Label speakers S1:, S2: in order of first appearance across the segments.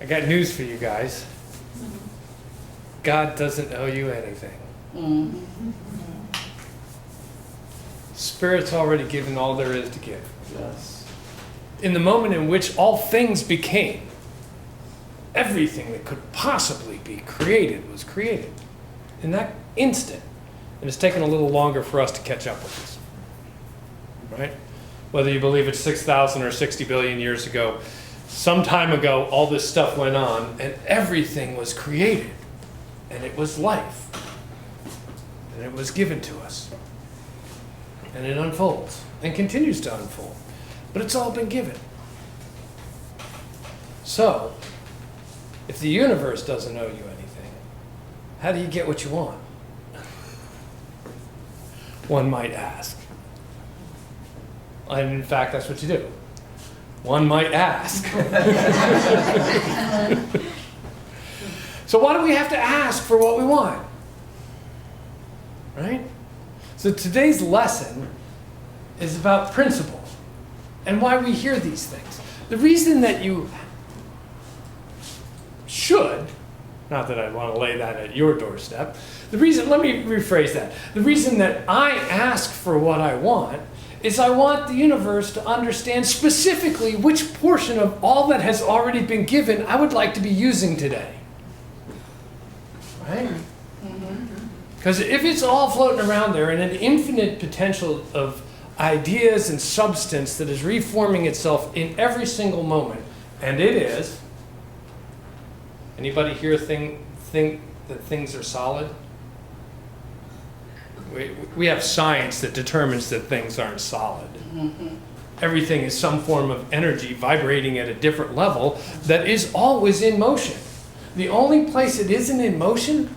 S1: I got news for you guys. God doesn't owe you anything.
S2: Mm-hmm.
S1: Spirit's already given all there is to give.
S2: Yes.
S1: In the moment in which all things became, everything that could possibly be created was created. In that instant. And it's taken a little longer for us to catch up with this. Right? Whether you believe it's 6,000 or 60 billion years ago, some time ago, all this stuff went on, and everything was created. And it was life. And it was given to us. And it unfolds, and continues to unfold. But it's all been given. So, if the universe doesn't owe you anything, how do you get what you want? One might ask. And in fact, that's what you do. One might ask. So why do we have to ask for what we want? Right? So today's lesson is about principle and why we hear these things. The reason that you should, not that I want to lay that at your doorstep, let me rephrase that. The reason that I ask for what I want is I want the universe to understand specifically which portion of all that has already been given I would like to be using today. Right? Because if it's all floating around there and an infinite potential of ideas and substance that is reforming itself in every single moment, and it is, anybody here think that things are solid? We have science that determines that things aren't solid. Mm-hmm. Everything is some form of energy vibrating at a different level that is always in motion. The only place it isn't in motion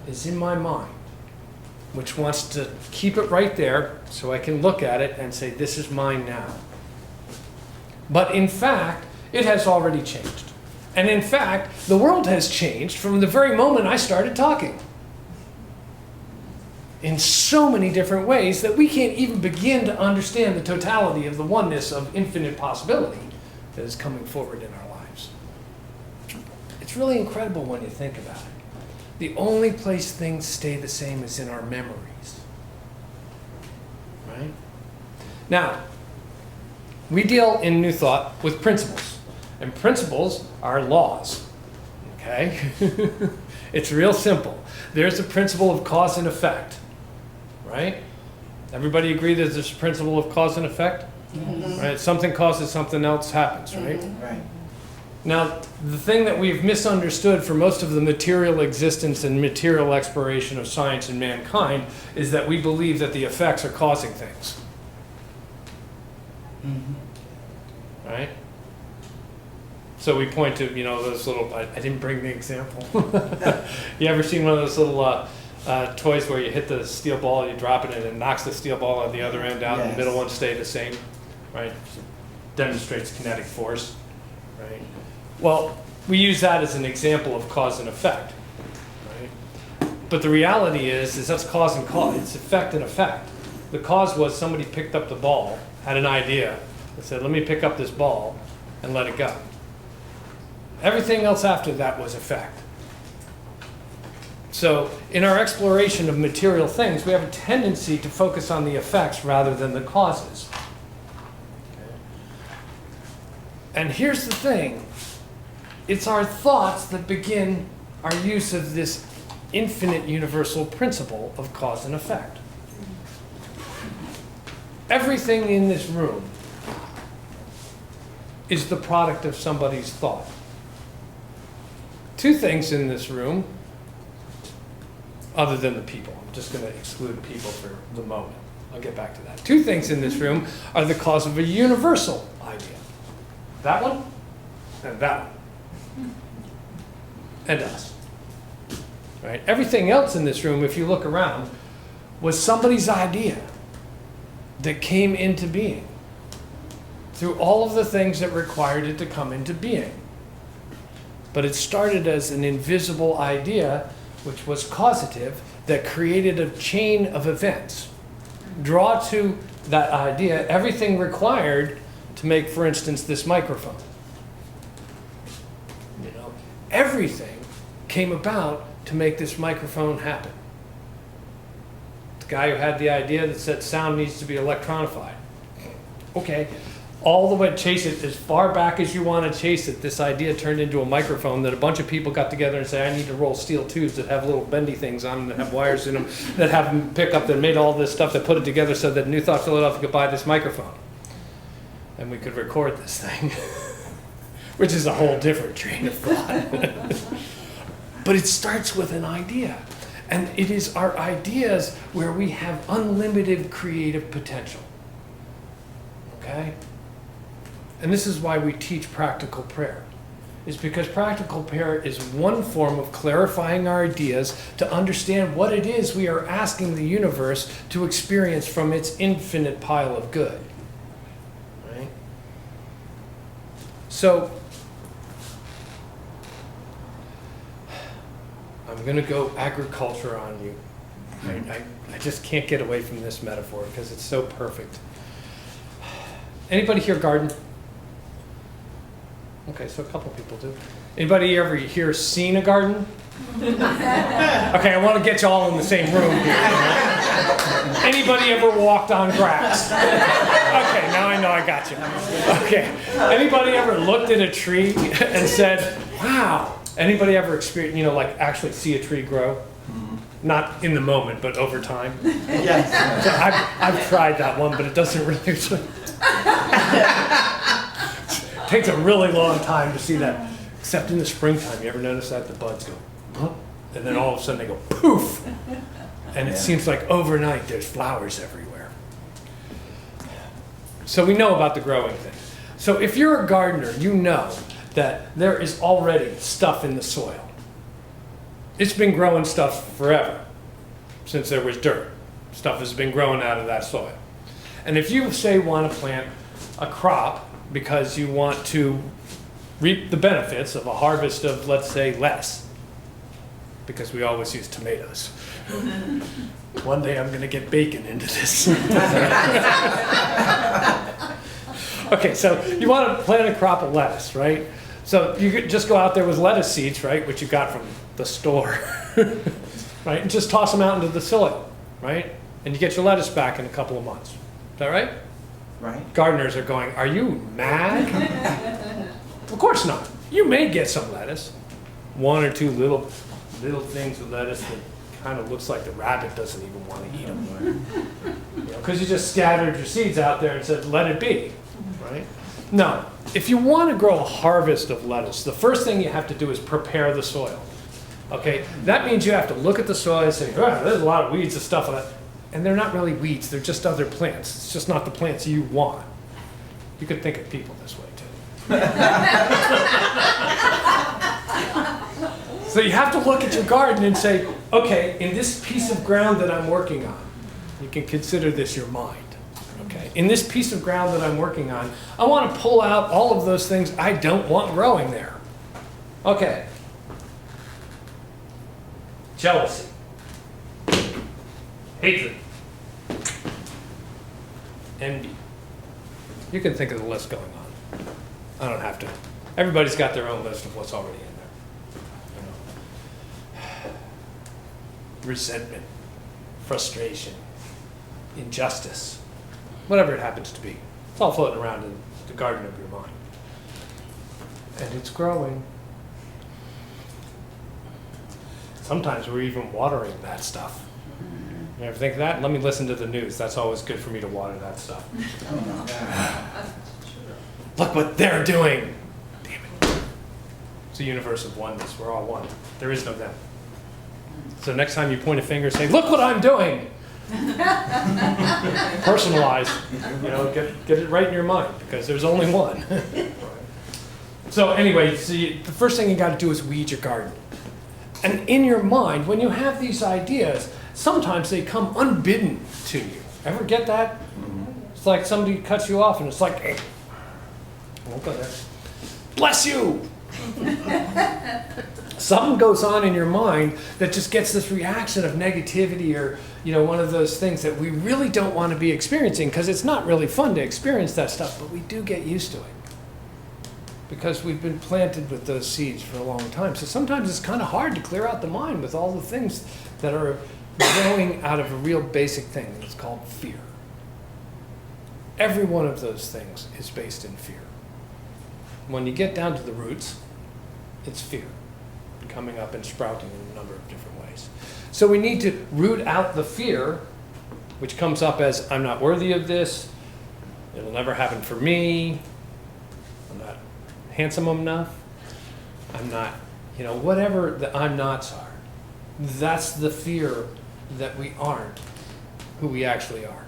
S1: is in my mind, which wants to keep it right there so I can look at it and say, this is mine now. But in fact, it has already changed. And in fact, the world has changed from the very moment I started talking. In so many different ways that we can't even begin to understand the totality of the oneness of infinite possibility that is coming forward in our lives. It's really incredible when you think about it. The only place things stay the same is in our memories. Right? Now, we deal in New Thought with principles. And principles are laws. Okay? It's real simple. There's a principle of cause and effect. Right? Everybody agree that there's a principle of cause and effect? Mm-hmm. Right? Something causes something else happens, right?
S2: Mm-hmm. Right.
S1: Now, the thing that we've misunderstood for most of the material existence and material exploration of science and mankind is that we believe that the effects are causing things. Mm-hmm. Right? So we point to, those little, I didn't bring the example. You ever seen one of those little toys where you hit the steel ball, you drop it, and it knocks the steel ball on the other end down, yes. The middle one stay the same, right? Demonstrates kinetic force, right? Well, we use that as an example of cause and effect, right? But the reality is that's cause and cause. It's effect and effect. The cause was somebody picked up the ball, had an idea, and said, let me pick up this ball and let it go. Everything else after that was effect. So in our exploration of material things, we have a tendency to focus on the effects rather than the causes. Okay. And here's the thing. It's our thoughts that begin our use of this infinite universal principle of cause and effect. Everything in this room is the product of somebody's thought. Two things in this room, other than the people. I'm just going to exclude people for the moment. I'll get back to that. Two things in this room are the cause of a universal idea. That one and that one. And us. Right? Everything else in this room, if you look around, was somebody's idea that came into being through all of the things that required it to come into being. But it started as an invisible idea, which was causative, that created a chain of events. Draw to that idea everything required to make, for instance, this microphone. everything came about to make this microphone happen. The guy who had the idea that said sound needs to be electronified. Okay, all the way, chase it as far back as you want to chase it. This idea turned into a microphone that a bunch of people got together and said, I need to roll steel tubes that have little bendy things on them, that have wires in them, that have them pick up, that made all this stuff, that put it together so that New Thought Philadelphia could buy this microphone. And we could record this thing, which is a whole different train of thought. But it starts with an idea. And it is our ideas where we have unlimited creative potential. Okay? And this is why we teach practical prayer. Is because practical prayer is one form of clarifying our ideas to understand what it is we are asking the universe to experience from its infinite pile of good. Right? So, I'm going to go agriculture on you. I just can't get away from this metaphor because it's so perfect. Anybody here garden? Okay, so a couple people do. Anybody ever here seen a garden? Okay, I want to get you all in the same room here. Anybody ever walked on grass? Okay, now I know I got you. Okay, anybody ever looked at a tree and said, wow? Anybody ever experienced, like actually see a tree grow? Not in the moment, but over time?
S2: Yes.
S1: So I've tried that one, but it doesn't really... It takes a really long time to see that, except in the springtime. You ever notice that? The buds go, huh? And then all of a sudden they go, poof! And it seems like overnight there's flowers everywhere. So we know about the growing thing. So if you're a gardener, you know that there is already stuff in the soil. It's been growing stuff forever, since there was dirt. Stuff has been growing out of that soil. And if you, say, want to plant a crop because you want to reap the benefits of a harvest of, let's say, lettuce, because we always use tomatoes. One day I'm going to get bacon into this. Okay, so you want to plant a crop of lettuce, right? So you could just go out there with lettuce seeds, right, which you got from the store, right, and just toss them out into the soil, right? And you get your lettuce back in a couple of months. Is that right?
S2: Right.
S1: Gardeners are going, are you mad? Of course not. You may get some lettuce. One or two little things of lettuce that kind of looks like the rabbit doesn't even want to eat them. Because you just scattered your seeds out there and said, let it be. Right? No. If you want to grow a harvest of lettuce, the first thing you have to do is prepare the soil. Okay? That means you have to look at the soil and say, oh, there's a lot of weeds and stuff on it. And they're not really weeds, they're just other plants. It's just not the plants you want. You could think of people this way too. So you have to look at your garden and say, okay, in this piece of ground that I'm working on, you can consider this your mind. Okay, in this piece of ground that I'm working on, I want to pull out all of those things I don't want growing there. Okay. Jealousy. Hatred. Envy. You can think of the list going on. I don't have to. Everybody's got their own list of what's already in there. Resentment, frustration, injustice, whatever it happens to be. It's all floating around in the garden of your mind. And it's growing. Sometimes we're even watering that stuff. You ever think of that? Let me listen to the news. That's always good for me to water that stuff. Look what they're doing. Damn it. It's a universe of oneness. We're all one. There is no them. So next time you point a finger, say, look what I'm doing. Personalize. Get it right in your mind, because there's only one. So anyway, see, the first thing you got to do is weed your garden. And in your mind, when you have these ideas, sometimes they come unbidden to you. Ever get that? Mm-hmm. It's like somebody cuts you off and it's like, hey, I won't go there. Bless you! Something goes on in your mind that just gets this reaction of negativity, or one of those things that we really don't want to be experiencing, because it's not really fun to experience that stuff, but we do get used to it. because we've been planted with those seeds for a long time. So sometimes it's kind of hard to clear out the mind with all the things that are growing out of a real basic thing, and it's called fear. Every one of those things is based in fear. When you get down to the roots, it's fear coming up and sprouting in a number of different ways. So we need to root out the fear, which comes up as, I'm not worthy of this, it'll never happen for me, I'm not handsome enough, I'm not, whatever the I'm nots are. That's the fear that we aren't who we actually are.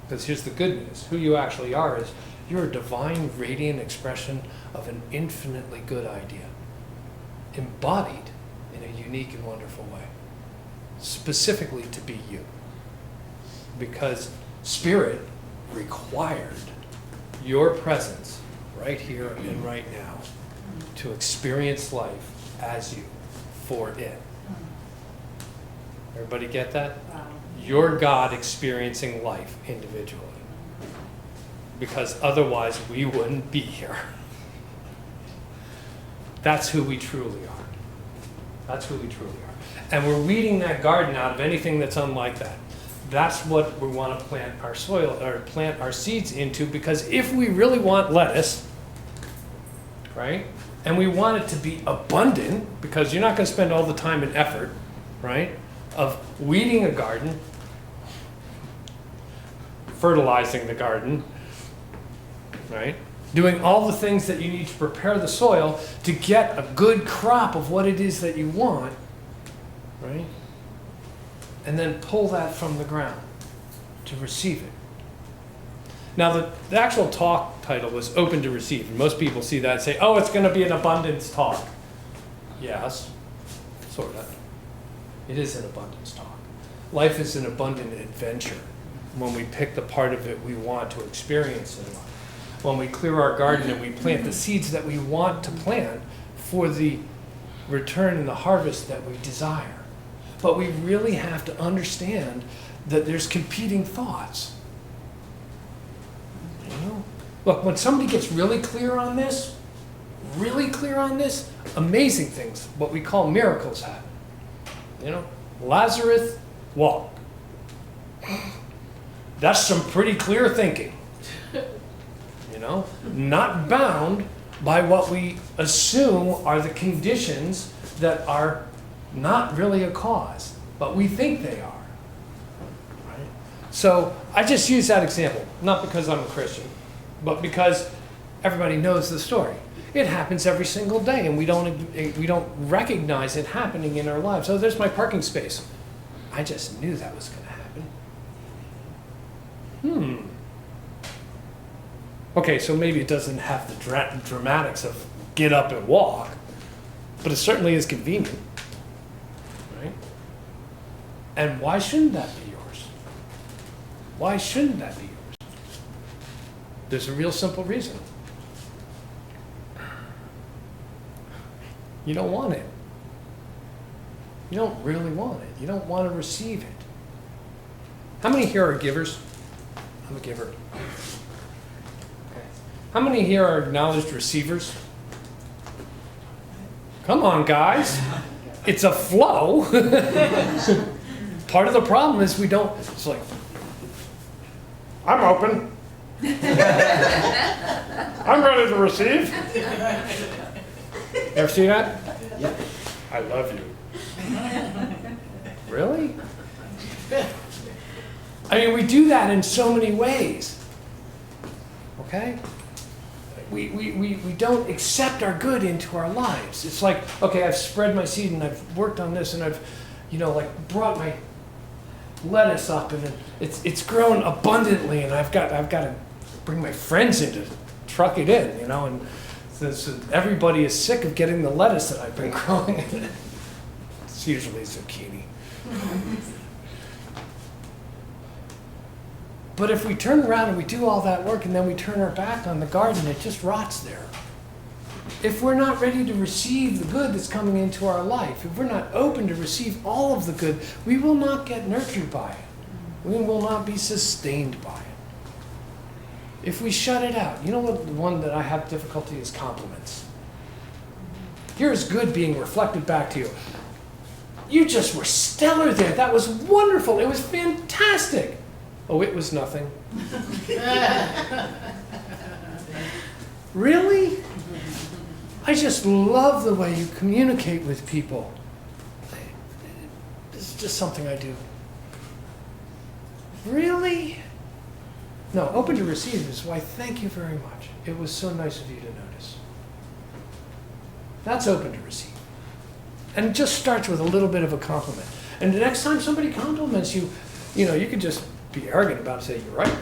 S1: Because here's the good news. Who you actually are is you're a divine, radiant expression of an infinitely good idea, embodied in a unique and wonderful way, specifically to be you. Because Spirit required your presence right here and right now to experience life as you, for it. Everybody get that? You're God experiencing life individually. Because otherwise we wouldn't be here. That's who we truly are. That's who we truly are. And we're weeding that garden out of anything that's unlike that. That's what we want to plant our soil, or plant our seeds into, because if we really want lettuce, right? And we want it to be abundant, because you're not going to spend all the time and effort, right, of weeding a garden, fertilizing the garden, right? Doing all the things that you need to prepare the soil to get a good crop of what it is that you want, right? And then pull that from the ground to receive it. Now, the actual talk title was Open to Receive. And most people see that and say, oh, it's going to be an abundance talk. Yes, sort of. It is an abundance talk. Life is an abundant adventure when we pick the part of it we want to experience in life. When we clear our garden and we plant the seeds that we want to plant for the return and the harvest that we desire. But we really have to understand that there's competing thoughts. Look, when somebody gets really clear on this, amazing things, what we call miracles happen. Lazarus walked. That's some pretty clear thinking. Not bound by what we assume are the conditions that are not really a cause, but we think they are. Right? So I just use that example, not because I'm a Christian, but because everybody knows the story. It happens every single day, and we don't recognize it happening in our lives. Oh, there's my parking space. I just knew that was going to happen. Okay, so maybe it doesn't have the dramatics of get up and walk, but it certainly is convenient, right? And why shouldn't that be yours? Why shouldn't that be yours? There's a real simple reason. You don't want it. You don't really want it. You don't want to receive it. How many here are givers? I'm a giver. How many here are acknowledged receivers? Come on, guys. It's a flow. Part of the problem is we don't, it's like, I'm open. I'm ready to receive. Ever see that?
S2: Yep.
S1: I love you. Really? I mean, we do that in so many ways. Okay? We don't accept our good into our lives. It's like, okay, I've spread my seed and I've worked on this and I've, brought my lettuce up and it's grown abundantly and I've got to bring my friends in to truck it in, and so everybody is sick of getting the lettuce that I've been growing. It's usually zucchini. But if we turn around and we do all that work and then we turn our back on the garden, it just rots there. If we're not ready to receive the good that's coming into our life, if we're not open to receive all of the good, we will not get nurtured by it. We will not be sustained by it. if we shut it out, you know what, the one that I have difficulty is compliments. Here's good being reflected back to you. You just were stellar there. That was wonderful. It was fantastic. Oh, it was nothing. Really? I just love the way you communicate with people. This is just something I do. Really? No, open to receive is why thank you very much. It was so nice of you to notice. That's open to receive. And it just starts with a little bit of a compliment. And the next time somebody compliments you, you know, you could just be arrogant about it and say, you're right.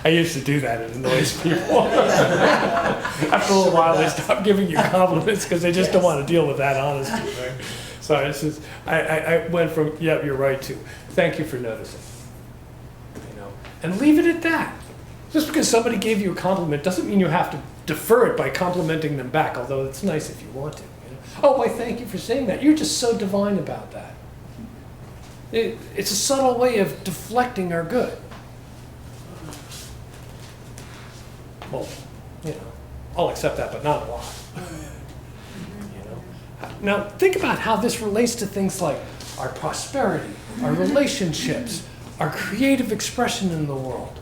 S1: I used to do that. It annoys people. After a little while, they stop giving you compliments because they just don't want to deal with that honesty. Right? So this is, I went from, yeah, you're right, to thank you for noticing. You know, and leave it at that. Just because somebody gave you a compliment doesn't mean you have to defer it by complimenting them back, although it's nice if you want to. You know? Oh, why, thank you for saying that. You're just so divine about that. It's a subtle way of deflecting our good. Well, you know, I'll accept that, but not a lot. You know? Now, think about how this relates to things like our prosperity, our relationships, our creative expression in the world.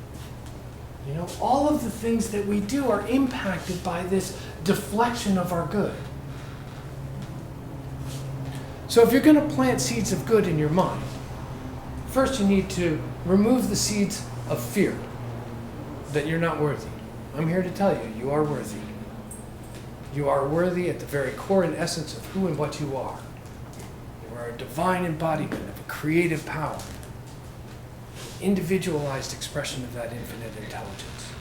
S1: You know, all of the things that we do are impacted by this deflection of our good. So if you're going to plant seeds of good in your mind, first you need to remove the seeds of fear that you're not worthy. I'm here to tell you, you are worthy. You are worthy at the very core and essence of who and what you are. You are a divine embodiment of a creative power. Individualized expression of that infinite intelligence.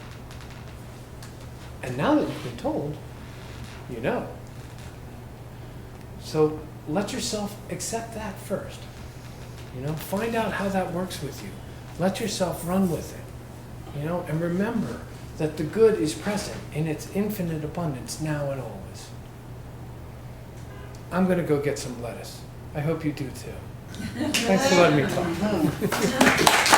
S1: And now that you've been told, you know. So let yourself accept that first. You know, find out how that works with you. Let yourself run with it. You know, and remember that the good is present in its infinite abundance now and always. I'm going to go get some lettuce. I hope you do too. Thanks for letting me talk.